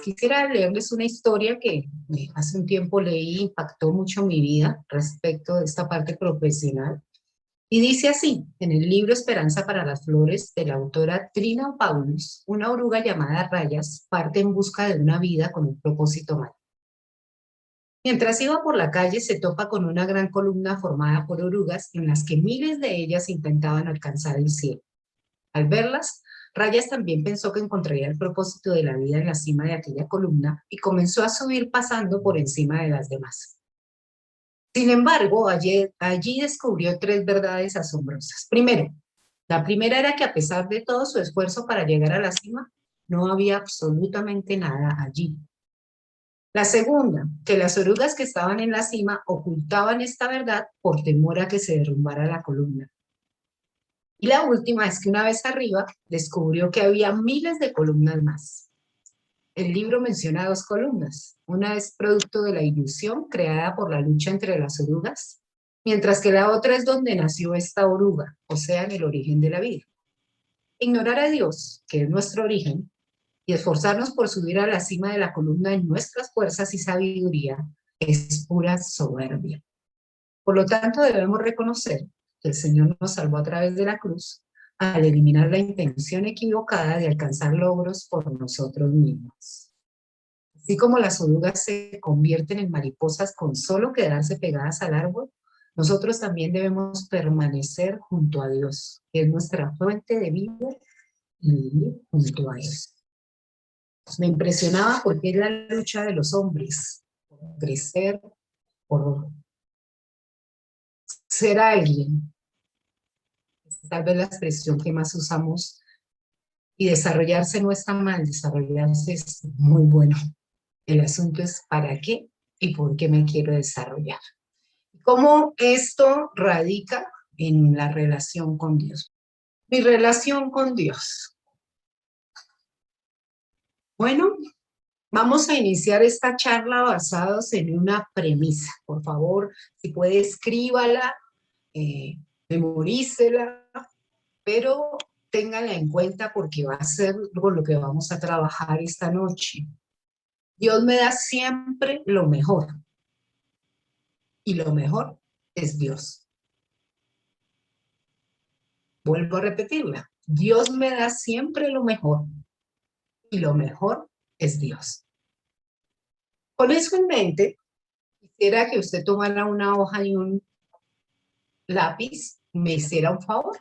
Quisiera leerles una historia que hace un tiempo leí, impactó mucho mi vida respecto de esta parte profesional. Y dice así, en el libro Esperanza para las Flores, de la autora Trina Paulus, una oruga llamada Rayas parte en busca de una vida con un propósito mayor. Mientras iba por la calle, se topa con una gran columna formada por orugas en las que miles de ellas intentaban alcanzar el cielo. Al verlas, Rayas también pensó que encontraría el propósito de la vida en la cima de aquella columna y comenzó a subir pasando por encima de las demás. Sin embargo, allí descubrió tres verdades asombrosas. Primero, la primera era que a pesar de todo su esfuerzo para llegar a la cima, no había absolutamente nada allí. La segunda, que las orugas que estaban en la cima ocultaban esta verdad por temor a que se derrumbara la columna. Y la última es que una vez arriba descubrió que había miles de columnas más. El libro menciona dos columnas. Una es producto de la ilusión creada por la lucha entre las orugas, mientras que la otra es donde nació esta oruga, o sea, en el origen de la vida. Ignorar a Dios, que es nuestro origen, y esforzarnos por subir a la cima de la columna en nuestras fuerzas y sabiduría es pura soberbia. Por lo tanto, debemos reconocer que el Señor nos salvó a través de la cruz al eliminar la intención equivocada de alcanzar logros por nosotros mismos. Así como las orugas se convierten en mariposas con solo quedarse pegadas al árbol, nosotros también debemos permanecer junto a Dios, que es nuestra fuente de vida, y vivir junto a Él. Me impresionaba porque es la lucha de los hombres por crecer, por ser alguien. Tal vez la expresión que más usamos, y desarrollarse no está mal, desarrollarse es muy bueno. El asunto es para qué y por qué me quiero desarrollar. ¿Cómo esto radica en la relación con Dios? Mi relación con Dios. Bueno, vamos a iniciar esta charla basados en una premisa. Por favor, si puede, escríbala, memorícela, pero téngala en cuenta porque va a ser con lo que vamos a trabajar esta noche. Dios me da siempre lo mejor, y lo mejor es Dios. Vuelvo a repetirla. Dios me da siempre lo mejor, y lo mejor es Dios. Con eso en mente, quisiera que usted tomara una hoja y un lápiz, me hiciera un favor.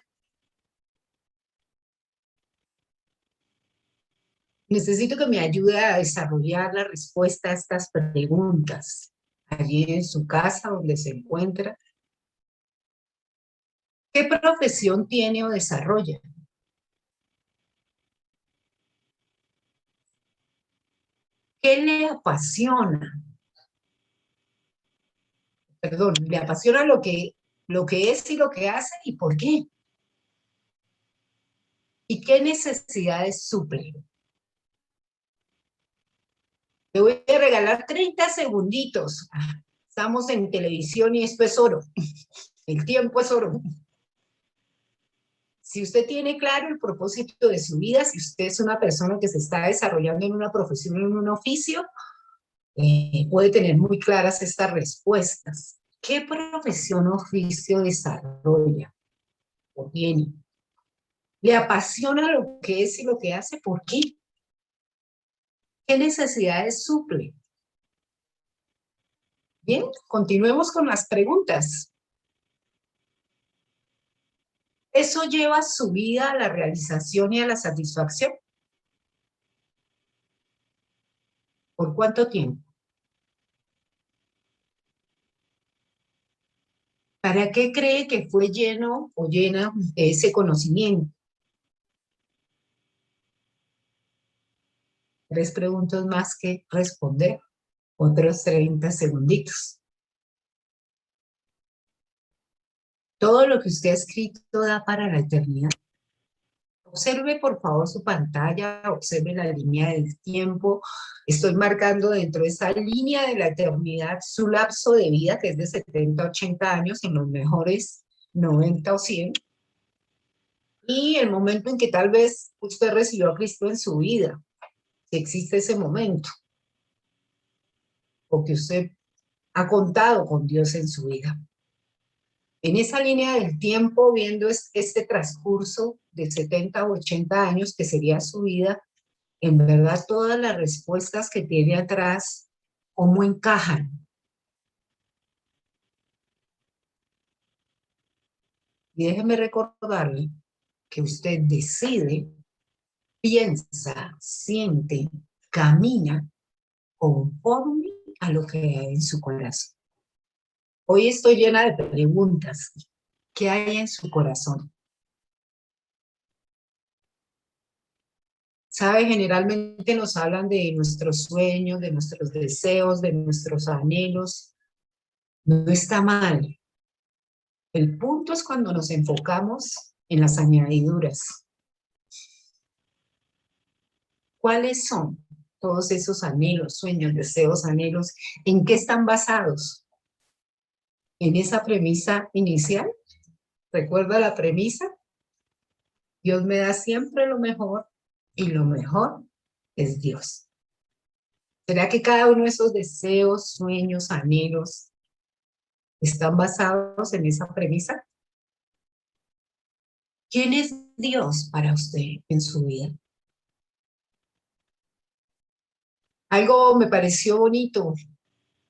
Necesito que me ayude a desarrollar la respuesta a estas preguntas. Allí en su casa, donde se encuentra. ¿Qué profesión tiene o desarrolla? ¿Qué le apasiona? Perdón, le apasiona lo que es y lo que hace y por qué. ¿Y qué necesidades suple? Le voy a regalar 30 segunditos. Estamos en televisión y esto es oro. El tiempo es oro. Si usted tiene claro el propósito de su vida, si usted es una persona que se está desarrollando en una profesión, en un oficio, puede tener muy claras estas respuestas. ¿Qué profesión o oficio desarrolla o tiene? ¿Le apasiona lo que es y lo que hace? ¿Por qué? ¿Qué necesidades suple? Bien, continuemos con las preguntas. ¿Eso lleva su vida a la realización y a la satisfacción? ¿Por cuánto tiempo? ¿Para qué cree que fue lleno o llena de ese conocimiento? 3 preguntas más que responder, otros 30 segunditos. Todo lo que usted ha escrito da para la eternidad. Observe por favor su pantalla, observe la línea del tiempo. Estoy marcando dentro de esa línea de la eternidad su lapso de vida, que es de 70 a 80 años, en los mejores 90 o 100. Y el momento en que tal vez usted recibió a Cristo en su vida. si existe ese momento, o que usted ha contado con Dios en su vida. En esa línea del tiempo, viendo este transcurso de 70 o 80 años que sería su vida, en verdad todas las respuestas que tiene atrás, ¿cómo encajan? Y déjeme recordarle que usted decide, piensa, siente, camina conforme a lo que hay en su corazón. Hoy estoy llena de preguntas. ¿Qué hay en su corazón? ¿Sabe? Generalmente nos hablan de nuestros sueños, de nuestros deseos, de nuestros anhelos. No está mal. El punto es cuando nos enfocamos en las añadiduras. ¿Cuáles son todos esos anhelos, sueños, deseos, anhelos? ¿En qué están basados? ¿En esa premisa inicial? ¿Recuerda la premisa? Dios me da siempre lo mejor y lo mejor es Dios. ¿Será que cada uno de esos deseos, sueños, anhelos están basados en esa premisa? ¿Quién es Dios para usted en su vida? Algo me pareció bonito,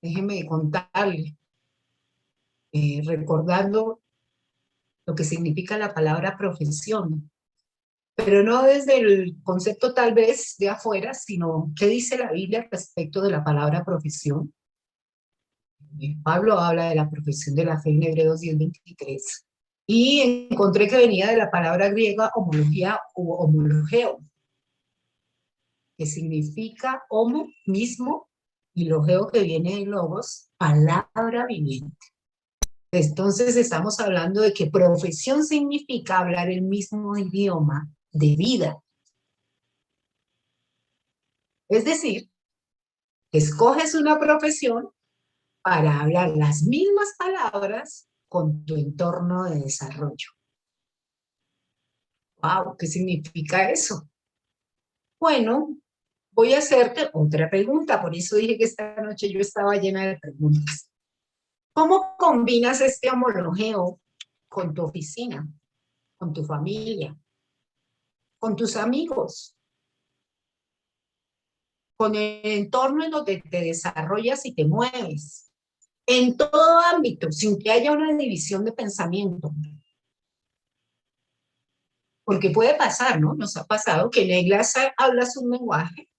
déjeme contarle, recordando lo que significa la palabra profesión, pero no desde el concepto tal vez de afuera, sino qué dice la Biblia respecto de la palabra profesión. Pablo habla de la profesión de la fe en Hebreos 10:23. Y encontré que venía de la palabra griega homología o homologeo, que significa homo, mismo, y logeo, que viene de logos, palabra viviente. Entonces estamos hablando de que profesión significa hablar el mismo idioma de vida. Es decir, escoges una profesión para hablar las mismas palabras con tu entorno de desarrollo. ¡Wow! ¿Qué significa eso? Bueno, voy a hacerte otra pregunta, por eso dije que esta noche yo estaba llena de preguntas. ¿Cómo combinas este homologeo con tu oficina, con tu familia, con tus amigos, con el entorno en donde te desarrollas y te mueves? En todo ámbito, sin que haya una división de pensamiento. Porque puede pasar, ¿no? Nos ha pasado que en la iglesia hablas un lenguaje,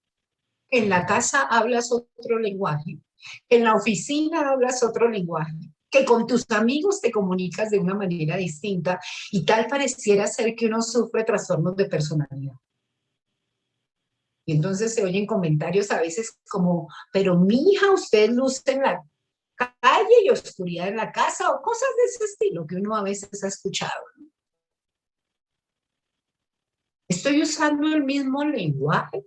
que en la casa hablas otro lenguaje, que en la oficina hablas otro lenguaje, que con tus amigos te comunicas de una manera distinta y tal pareciera ser que uno sufre trastornos de personalidad. Y entonces se oyen comentarios a veces como, pero mija, usted luce en la calle y oscuridad en la casa, o cosas de ese estilo que uno a veces ha escuchado. Estoy usando el mismo lenguaje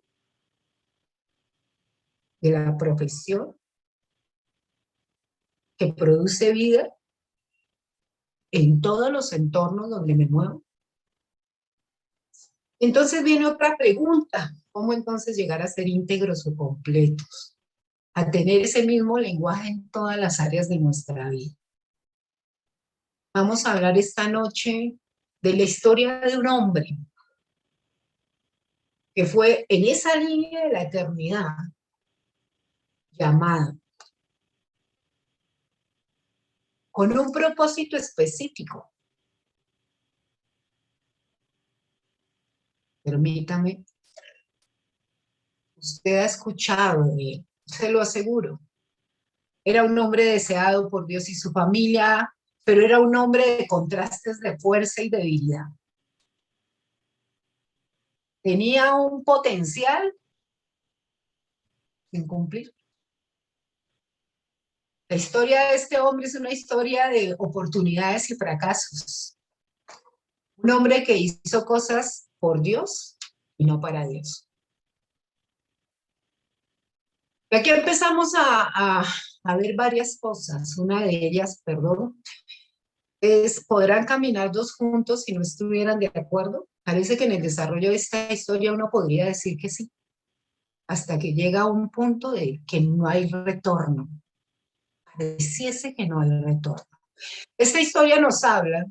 de la profesión que produce vida en todos los entornos donde me muevo. Entonces viene otra pregunta, ¿cómo entonces llegar a ser íntegros o completos? A tener ese mismo lenguaje en todas las áreas de nuestra vida. Vamos a hablar esta noche de la historia de un hombre que fue en esa línea de la eternidad llamado con un propósito específico. Permítame, usted ha escuchado de él, se lo aseguro. Era un hombre deseado por Dios y su familia, pero era un hombre de contrastes de fuerza y debilidad. Tenía un potencial sin cumplir. La historia de este hombre es una historia de oportunidades y fracasos. Un hombre que hizo cosas por Dios y no para Dios. Y aquí empezamos a ver varias cosas. Una de ellas, perdón, es, ¿podrán caminar dos juntos si no estuvieran de acuerdo? Parece que en el desarrollo de esta historia uno podría decir que sí. hasta que llega a un punto de que no hay retorno. Pareciese que no hay retorno. Esta historia nos habla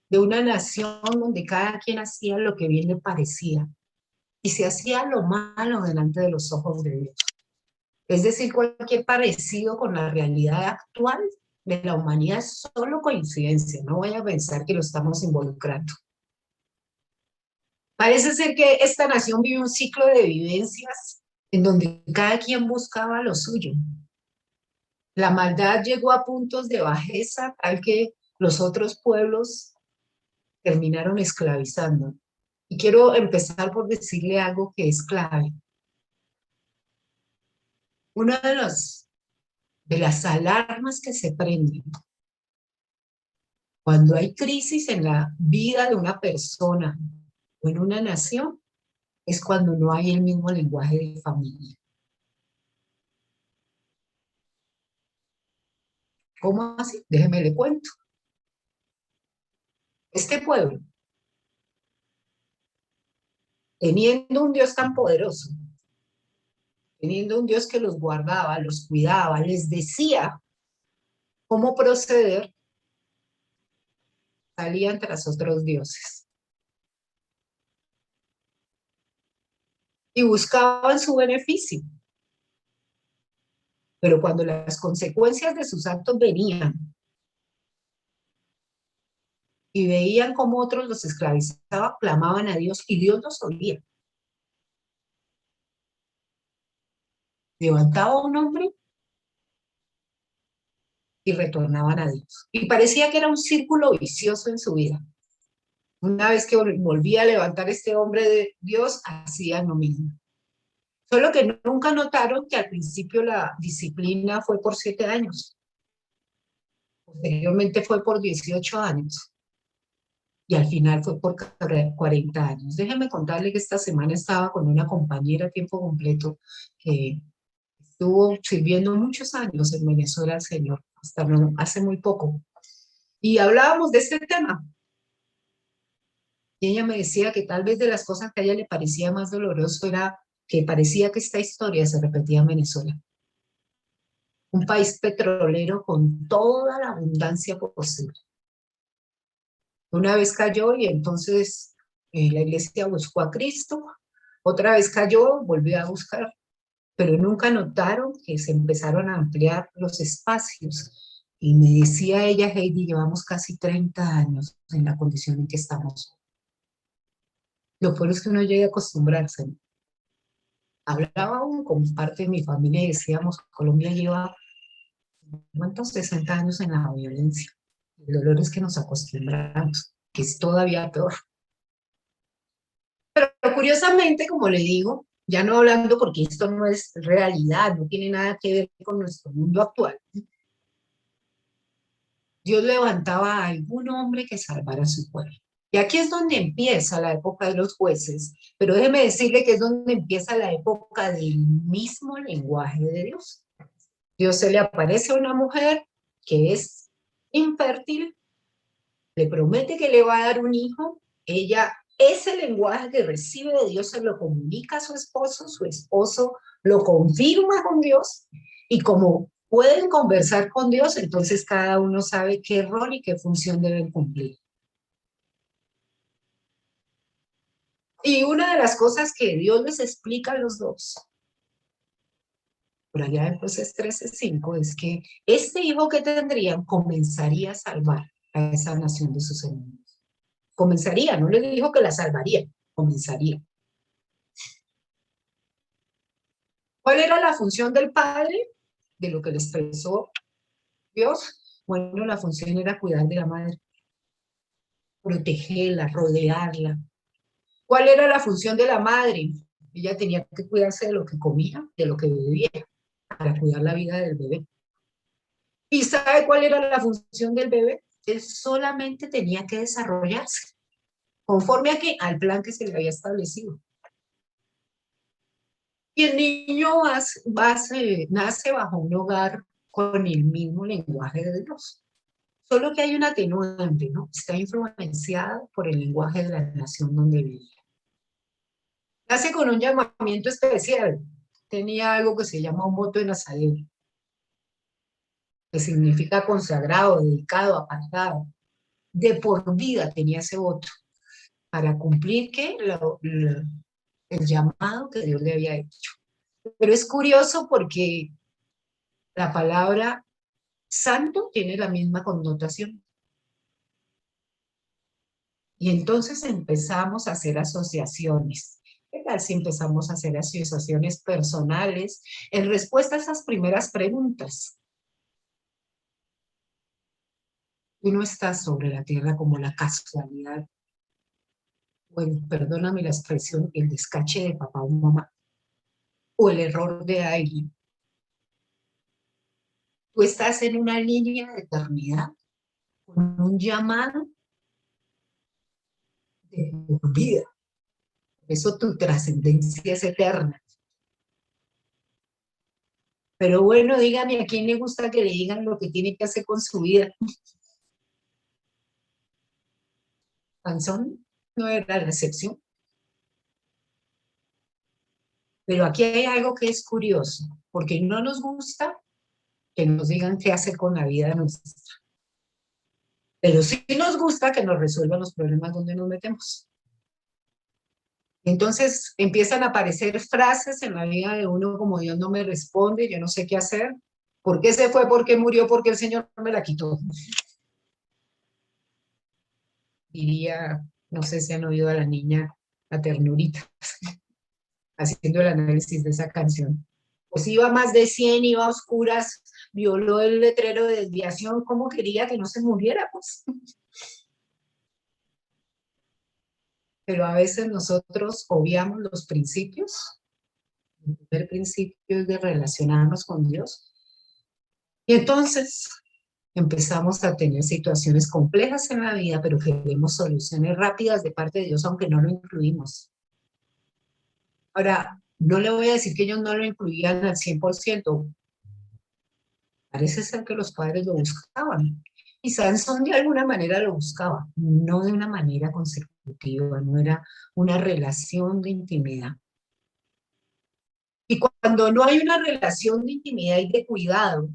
de una nación donde cada quien hacía lo que bien le parecía y se hacía lo malo delante de los ojos de Dios. Es decir, cualquier parecido con la realidad actual de la humanidad es solo coincidencia, no voy a pensar que lo estamos involucrando. Parece ser que esta nación vive un ciclo de vivencias en donde cada quien buscaba lo suyo. La maldad llegó a puntos de bajeza tal que los otros pueblos terminaron esclavizando. Y quiero empezar por decirle algo que es clave. Una de las alarmas que se prenden cuando hay crisis en la vida de una persona o en una nación es cuando no hay el mismo lenguaje de familia. ¿Cómo así? Déjeme le cuento. Este pueblo, teniendo un Dios tan poderoso, teniendo un Dios que los guardaba, los cuidaba, les decía cómo proceder, salían tras otros dioses y buscaban su beneficio. Pero cuando las consecuencias de sus actos venían y veían cómo otros los esclavizaban, clamaban a Dios y Dios los oía. Levantaba un hombre y retornaban a Dios. Y parecía que era un círculo vicioso en su vida. Una vez que volvía a levantar este hombre de Dios, hacían lo mismo. Solo que nunca notaron que al principio la disciplina fue por 7 años. Posteriormente fue por 18 años. Y al final fue por 40 años. Déjenme contarle que esta semana estaba con una compañera a tiempo completo que estuvo sirviendo muchos años en Venezuela al Señor, hasta hace muy poco. Y hablábamos de este tema. Y ella me decía que tal vez de las cosas que a ella le parecía más doloroso era que parecía que esta historia se repetía en Venezuela. Un país petrolero con toda la abundancia posible. Una vez cayó y entonces la iglesia buscó a Cristo, otra vez cayó, volvió a buscar, pero nunca notaron que se empezaron a ampliar los espacios. Y me decía ella, Heidi, llevamos casi 30 años en la condición en que estamos. Lo peor es que uno llega a acostumbrarse. Hablaba aún con parte de mi familia y decíamos, Colombia lleva, ¿cuántos? 60 años en la violencia. El dolor es que nos acostumbramos, que es todavía peor. Pero curiosamente, como le digo, ya no hablando porque esto no es realidad, no tiene nada que ver con nuestro mundo actual. Dios levantaba a algún hombre que salvara a su pueblo. Y aquí es donde empieza la época de los jueces, pero déjeme decirle que es donde empieza la época del mismo lenguaje de Dios. Dios se le aparece a una mujer que es infértil, le promete que le va a dar un hijo, ella, ese lenguaje que recibe de Dios se lo comunica a su esposo lo confirma con Dios, y como pueden conversar con Dios, entonces cada uno sabe qué rol y qué función deben cumplir. Y una de las cosas que Dios les explica a los dos, por allá en Jueces 13:5, es que este hijo que tendrían comenzaría a salvar a esa nación de sus enemigos. Comenzaría, no le dijo que la salvaría, comenzaría. ¿Cuál era la función del padre? De lo que le expresó Dios. Bueno, la función era cuidar de la madre, protegerla, rodearla. ¿Cuál era la función de la madre? Ella tenía que cuidarse de lo que comía, de lo que bebía, para cuidar la vida del bebé. ¿Y sabe cuál era la función del bebé? Él solamente tenía que desarrollarse, conforme a que, al plan que se le había establecido. Y el niño nace bajo un hogar con el mismo lenguaje de Dios. Solo que hay una atenuante, ¿no? Está influenciada por el lenguaje de la nación donde vive. Nace con un llamamiento especial. Tenía algo que se llama un voto de Nazareno, que significa consagrado, dedicado, apartado. De por vida tenía ese voto para cumplir el llamado que Dios le había hecho. Pero es curioso porque la palabra santo tiene la misma connotación. Y entonces empezamos a hacer asociaciones. ¿Qué tal si empezamos a hacer asociaciones personales en respuesta a esas primeras preguntas? Tú no estás sobre la tierra como la casualidad, o perdóname la expresión, el descache de papá o mamá, o el error de alguien. Tú estás en una línea de eternidad, con un llamado de por vida. Por eso tu trascendencia es eterna. Pero bueno, dígame, ¿a quién le gusta que le digan lo que tiene que hacer con su vida? Sansón no era la excepción. Pero aquí hay algo que es curioso, porque no nos gusta que nos digan qué hacer con la vida nuestra. Pero sí nos gusta que nos resuelvan los problemas donde nos metemos. Entonces empiezan a aparecer frases en la vida de uno como Dios no me responde, yo no sé qué hacer. ¿Por qué se fue? ¿Por qué murió? ¿Por qué el Señor me la quitó? Diría, no sé si han oído a la niña, la ternurita, haciendo el análisis de esa canción. Pues iba más de 100, iba a oscuras, violó el letrero de desviación, ¿cómo quería que no se muriera? Pues. Pero a veces nosotros obviamos los principios. El primer principio es de relacionarnos con Dios. Y entonces empezamos a tener situaciones complejas en la vida, pero queremos soluciones rápidas de parte de Dios, aunque no lo incluimos. Ahora, no le voy a decir que ellos no lo incluían al 100%. Parece ser que los padres lo buscaban. Y Sansón de alguna manera lo buscaba, no de una manera consecutiva, no era una relación de intimidad. Y cuando no hay una relación de intimidad y de cuidado,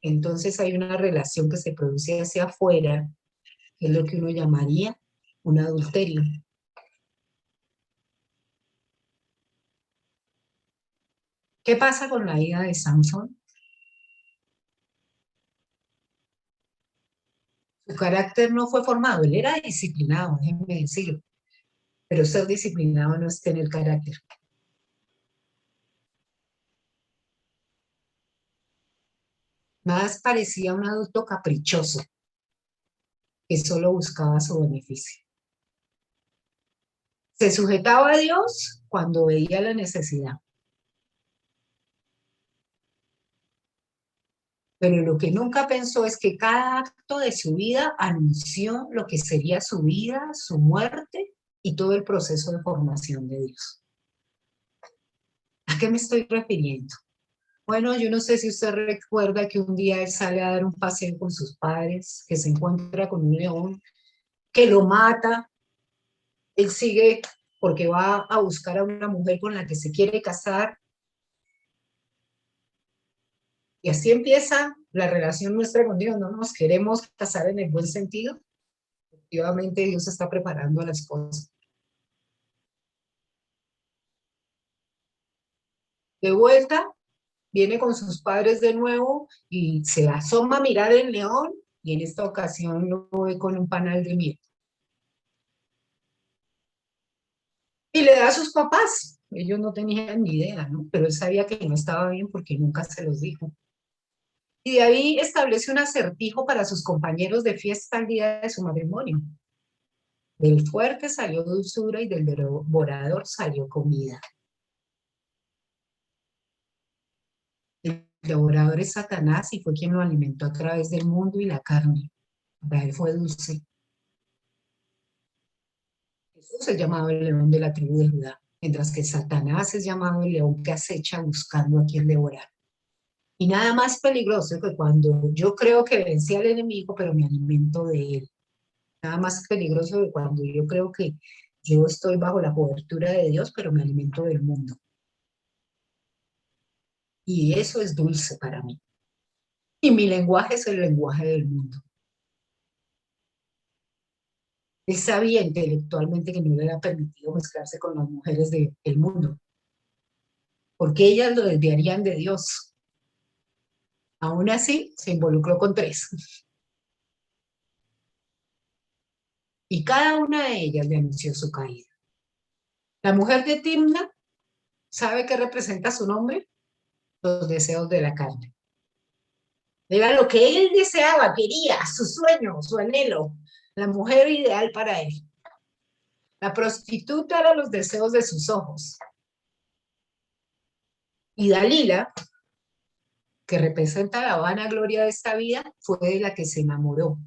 entonces hay una relación que se produce hacia afuera, que es lo que uno llamaría un adulterio. ¿Qué pasa con la vida de Sansón? Su carácter no fue formado, él era disciplinado, déjenme decirlo, pero ser disciplinado no es tener carácter. Más parecía un adulto caprichoso que solo buscaba su beneficio. Se sujetaba a Dios cuando veía la necesidad, pero lo que nunca pensó es que cada acto de su vida anunció lo que sería su vida, su muerte y todo el proceso de formación de Dios. ¿A qué me estoy refiriendo? Bueno, yo no sé si usted recuerda que un día él sale a dar un paseo con sus padres, que se encuentra con un león, que lo mata. Él sigue porque va a buscar a una mujer con la que se quiere casar. Y así empieza la relación nuestra con Dios. No nos queremos casar en el buen sentido. Efectivamente, Dios está preparando las cosas. De vuelta, viene con sus padres de nuevo y se asoma a mirar el león y en esta ocasión lo ve con un panal de miel. Y le da a sus papás. Ellos no tenían ni idea, ¿no? Pero él sabía que no estaba bien porque nunca se los dijo. Y de ahí establece un acertijo para sus compañeros de fiesta al día de su matrimonio. Del fuerte salió dulzura y del devorador salió comida. El devorador es Satanás y fue quien lo alimentó a través del mundo y la carne. Para él fue dulce. Jesús es llamado el león de la tribu de Judá, mientras que Satanás es llamado el león que acecha buscando a quien devorar. Y nada más peligroso que cuando yo creo que vencí al enemigo, pero me alimento de él. Nada más peligroso que cuando yo creo que Yo estoy bajo la cobertura de Dios, pero me alimento del mundo. Y eso es dulce para mí. Y mi lenguaje es el lenguaje del mundo. Él sabía intelectualmente que no le era permitido mezclarse con las mujeres del mundo, porque ellas lo desviarían de Dios. Aún así, se involucró con tres. Y cada una de ellas le anunció su caída. La mujer de Timna, ¿sabe qué representa su nombre? Los deseos de la carne. Era lo que él deseaba, quería, su sueño, su anhelo, la mujer ideal para él. La prostituta era los deseos de sus ojos. Y Dalila, que representa la vanagloria de esta vida, fue de la que se enamoró.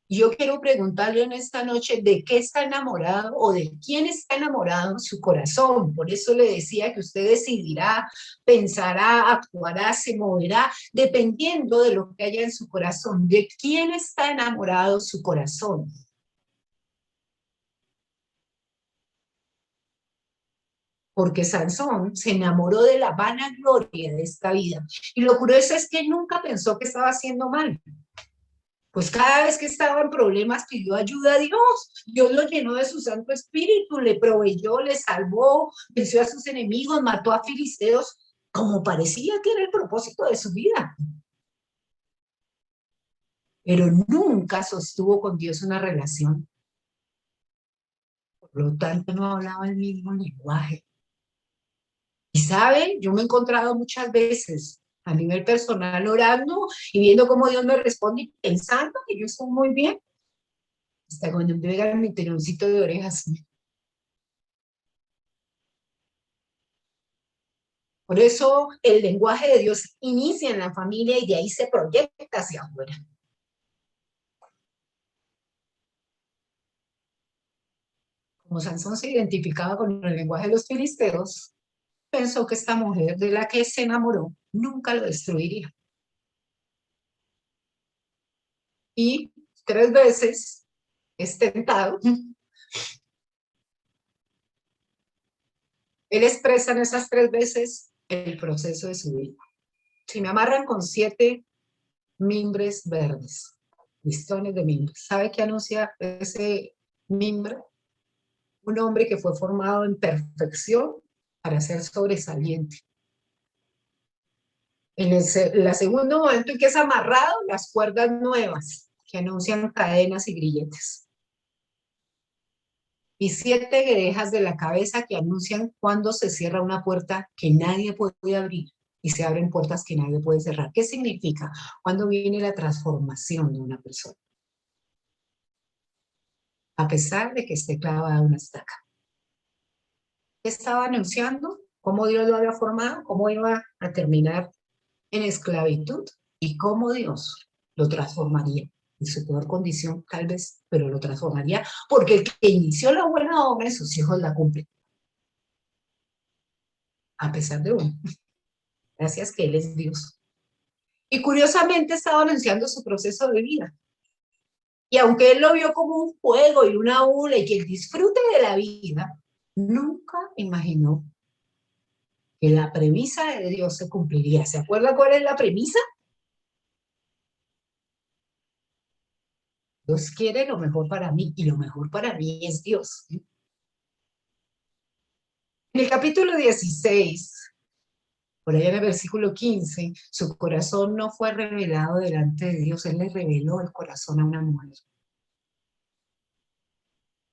Yo quiero preguntarle en esta noche de qué está enamorado o de quién está enamorado en su corazón. Por eso le decía que usted decidirá, pensará, actuará, se moverá, dependiendo de lo que haya en su corazón. ¿De quién está enamorado su corazón? Porque Sansón se enamoró de la vanagloria de esta vida. Y lo curioso es que nunca pensó que estaba haciendo mal. Pues cada vez que estaba en problemas pidió ayuda a Dios. Dios lo llenó de su Santo Espíritu, le proveyó, le salvó, venció a sus enemigos, mató a filisteos, como parecía que era el propósito de su vida. Pero nunca sostuvo con Dios una relación. Por lo tanto, no hablaba el mismo lenguaje. Y saben, yo me he encontrado muchas veces a nivel personal orando y viendo cómo Dios me responde y pensando que yo estoy muy bien. Hasta cuando me llega mi tironcito de orejas. Por eso el lenguaje de Dios inicia en la familia y de ahí se proyecta hacia afuera. Como Sansón se identificaba con el lenguaje de los filisteos, pensó que esta mujer de la que se enamoró nunca lo destruiría. Y 3 veces es tentado. Él expresa en esas 3 veces el proceso de su vida. Si me amarran con 7 mimbres verdes, listones de mimbres, ¿sabe qué anuncia ese mimbre? Un hombre que fue formado en perfección para ser sobresaliente. En el segundo momento en que es amarrado, las cuerdas nuevas que anuncian cadenas y grilletes. Y 7 guedejas de la cabeza que anuncian cuando se cierra una puerta que nadie puede abrir y se abren puertas que nadie puede cerrar. ¿Qué significa? Cuando viene la transformación de una persona, a pesar de que esté clavada una estaca. ¿Qué estaba anunciando? ¿Cómo Dios lo había formado? ¿Cómo iba a terminar en esclavitud? ¿Y cómo Dios lo transformaría? En su peor condición, tal vez, pero lo transformaría, porque el que inició la buena obra en sus hijos la cumple, a pesar de uno. Gracias que Él es Dios. Y curiosamente estaba anunciando su proceso de vida. Y aunque Él lo vio como un juego y una ola y que el disfrute de la vida, nunca imaginó que la premisa de Dios se cumpliría. ¿Se acuerda cuál es la premisa? Dios quiere lo mejor para mí y lo mejor para mí es Dios. En el capítulo 16, por allá en el versículo 15, su corazón no fue revelado delante de Dios, Él le reveló el corazón a una mujer.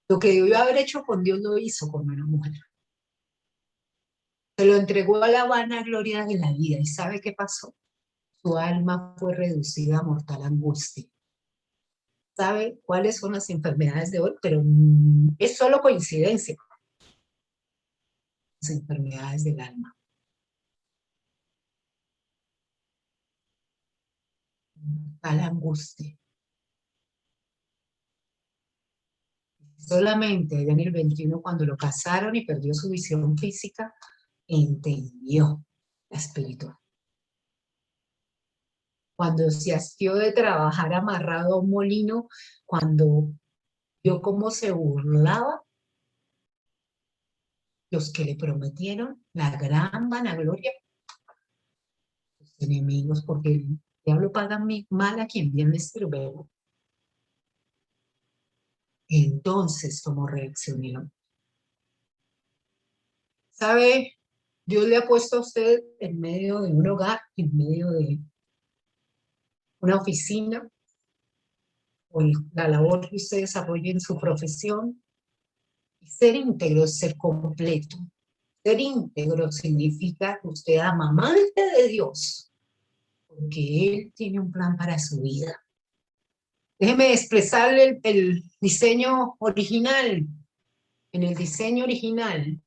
Lo que debió haber hecho con Dios lo hizo con una mujer. Se lo entregó a la vanagloria de la vida. ¿Y sabe qué pasó? Su alma fue reducida a mortal angustia. ¿Sabe cuáles son las enfermedades de hoy? Pero es solo coincidencia. Las enfermedades del alma. Mortal angustia. Solamente allá en el 21, cuando lo casaron y perdió su visión física, entendió la espiritual. Cuando se hastió de trabajar amarrado a un molino, cuando vio cómo se burlaba los que le prometieron la gran vanagloria, sus enemigos, porque el diablo paga mal a quien bien le sirve. Entonces, ¿cómo reaccionó? ¿Sabe? Dios le ha puesto a usted en medio de un hogar, en medio de una oficina, o la labor que usted desarrolla en su profesión. Ser íntegro es ser completo. Ser íntegro significa que usted ama amante de Dios, porque Él tiene un plan para su vida. Déjeme expresarle el diseño original. En el diseño original,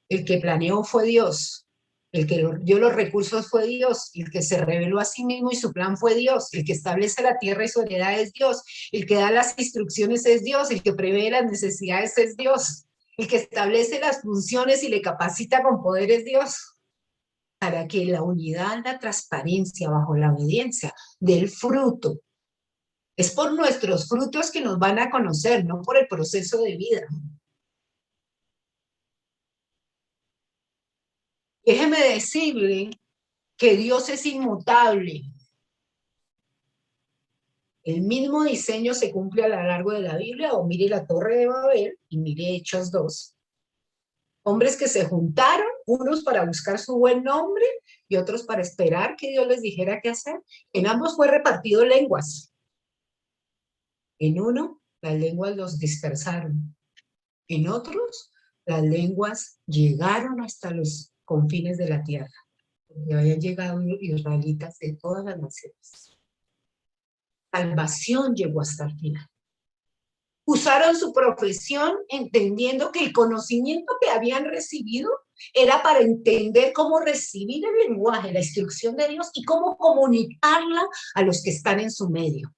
el que planeó fue Dios. El que dio los recursos fue Dios, el que se reveló a sí mismo y su plan fue Dios, el que establece la tierra y su heredad es Dios, el que da las instrucciones es Dios, el que prevé las necesidades es Dios, el que establece las funciones y le capacita con poder es Dios, para que la unidad, la transparencia bajo la obediencia del fruto. Es por nuestros frutos que nos van a conocer, no por el proceso de vida. Déjeme decirle que Dios es inmutable. El mismo diseño se cumple a lo largo de la Biblia, o mire la Torre de Babel y mire Hechos 2. Hombres que se juntaron, unos para buscar su buen nombre y otros para esperar que Dios les dijera qué hacer. En ambos fue repartido lenguas. En uno, las lenguas los dispersaron. En otros, las lenguas llegaron hasta los confines de la tierra, donde habían llegado israelitas de todas las naciones. Salvación llegó hasta el final. Usaron su profesión entendiendo que el conocimiento que habían recibido era para entender cómo recibir el lenguaje, la instrucción de Dios y cómo comunicarla a los que están en su medio.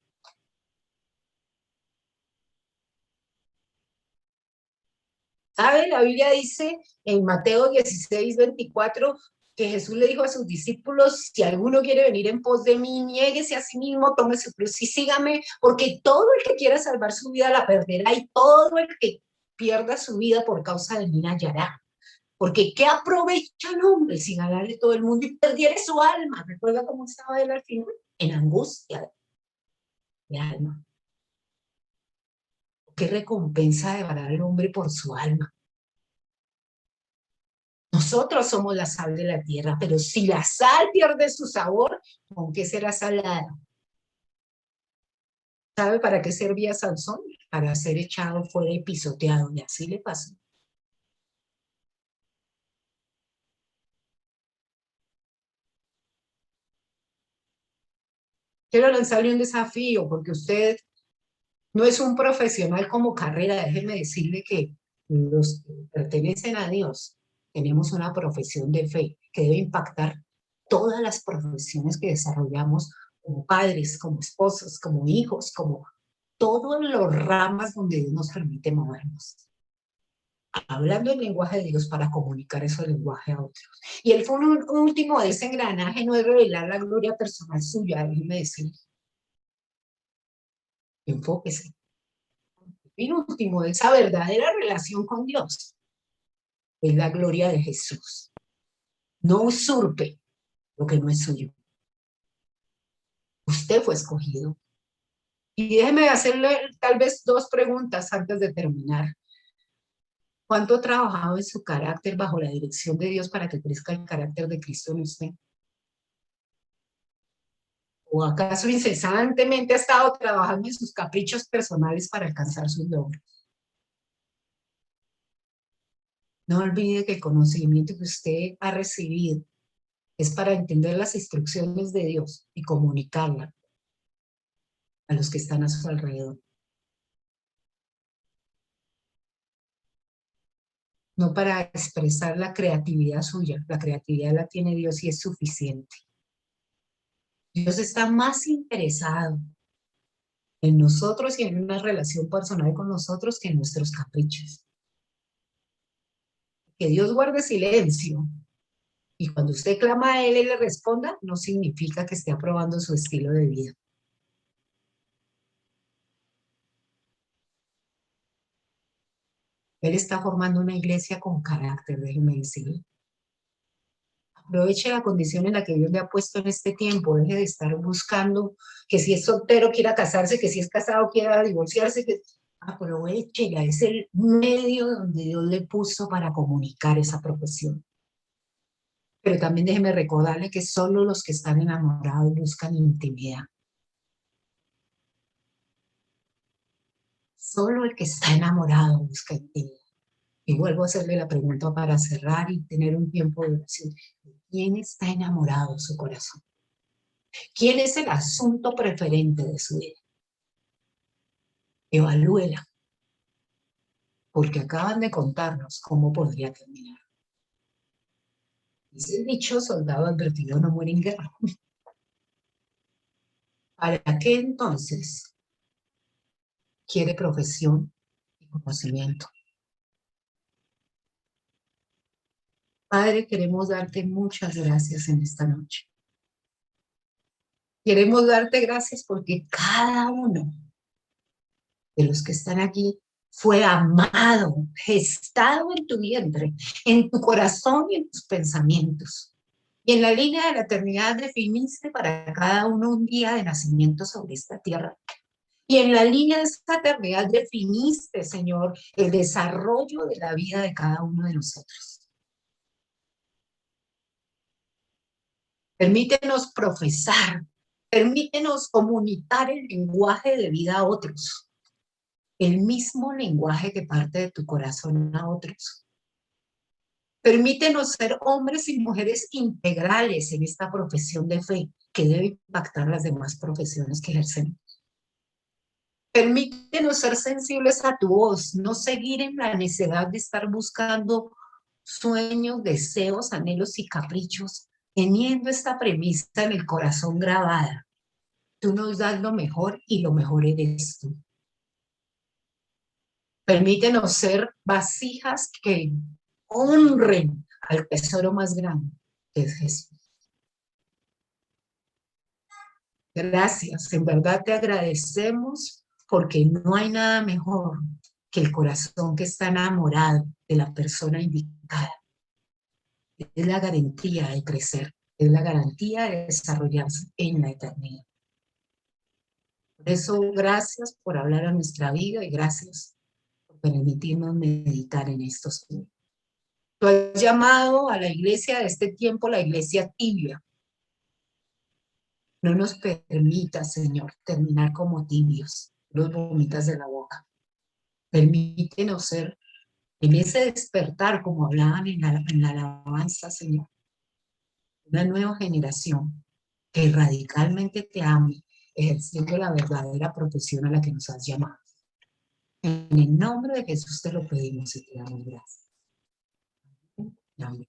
¿Sabe? La Biblia dice en Mateo 16:24 que Jesús le dijo a sus discípulos, si alguno quiere venir en pos de mí, niéguese a sí mismo, tome su cruz y sígame, porque todo el que quiera salvar su vida la perderá y todo el que pierda su vida por causa de mí la hallará. Porque ¿qué aprovecha el hombre si ganarle todo el mundo y perdiere su alma? ¿Recuerda cómo estaba él al final? En angustia de alma. ¿Qué recompensa deberá el hombre por su alma? Nosotros somos la sal de la tierra, pero si la sal pierde su sabor, ¿con qué será salada? ¿Sabe para qué servía Sansón? Para ser echado fuera y pisoteado, y así le pasó. Quiero lanzarle un desafío, porque usted no es un profesional como carrera. Déjeme decirle que los que pertenecen a Dios tenemos una profesión de fe que debe impactar todas las profesiones que desarrollamos como padres, como esposos, como hijos, como todas las ramas donde Dios nos permite movernos. Hablando el lenguaje de Dios para comunicar ese lenguaje a otros. Y el último de ese engranaje no es revelar la gloria personal suya, déjeme decir, enfóquese. Y último, de esa verdadera relación con Dios es la gloria de Jesús. No usurpe lo que no es suyo. Usted fue escogido. Y déjeme hacerle tal vez dos preguntas antes de terminar. ¿Cuánto ha trabajado en su carácter bajo la dirección de Dios para que crezca el carácter de Cristo en usted? ¿O acaso incesantemente ha estado trabajando en sus caprichos personales para alcanzar sus logros? No olvide que el conocimiento que usted ha recibido es para entender las instrucciones de Dios y comunicarlas a los que están a su alrededor. No para expresar la creatividad suya. La creatividad la tiene Dios y es suficiente. Dios está más interesado en nosotros y en una relación personal con nosotros que en nuestros caprichos. Que Dios guarde silencio y cuando usted clama a Él y le responda, no significa que esté aprobando su estilo de vida. Él está formando una iglesia con carácter, déjeme decirle. Aproveche la condición en la que Dios le ha puesto en este tiempo. Deje de estar buscando que si es soltero quiera casarse, que si es casado quiera divorciarse. Aproveche, es el medio donde Dios le puso para comunicar esa profesión. Pero también déjeme recordarle que solo los que están enamorados buscan intimidad. Solo el que está enamorado busca intimidad. Y vuelvo a hacerle la pregunta para cerrar y tener un tiempo de oración. ¿Quién está enamorado en su corazón? ¿Quién es el asunto preferente de su vida? Evalúela, porque acaban de contarnos cómo podría terminar. Dice el dicho, soldado advertido no muere en guerra. ¿Para qué entonces quiere profesión y conocimiento? Padre, queremos darte muchas gracias en esta noche. Queremos darte gracias porque cada uno de los que están aquí fue amado, gestado en tu vientre, en tu corazón y en tus pensamientos. Y en la línea de la eternidad definiste para cada uno un día de nacimiento sobre esta tierra. Y en la línea de esta eternidad definiste, Señor, el desarrollo de la vida de cada uno de nosotros. Permítenos profesar, permítenos comunicar el lenguaje de vida a otros, el mismo lenguaje que parte de tu corazón a otros. Permítenos ser hombres y mujeres integrales en esta profesión de fe que debe impactar las demás profesiones que ejercemos. Permítenos ser sensibles a tu voz, no seguir en la necesidad de estar buscando sueños, deseos, anhelos y caprichos, teniendo esta premisa en el corazón grabada. Tú nos das lo mejor y lo mejor eres tú. Permítenos ser vasijas que honren al tesoro más grande, que es Jesús. Gracias, en verdad te agradecemos porque no hay nada mejor que el corazón que está enamorado de la persona indicada. Es la garantía de crecer, es la garantía de desarrollarse en la eternidad. Por eso, gracias por hablar a nuestra vida y gracias por permitirnos meditar en estos temas. Tú has llamado a la iglesia de este tiempo la iglesia tibia. No nos permita, Señor, terminar como tibios, los vomitas de la boca. Permítenos ser en ese despertar, como hablaban en la alabanza, Señor, una nueva generación que radicalmente te ame, ejerciendo la verdadera profesión a la que nos has llamado. En el nombre de Jesús te lo pedimos y te damos gracias. Amén.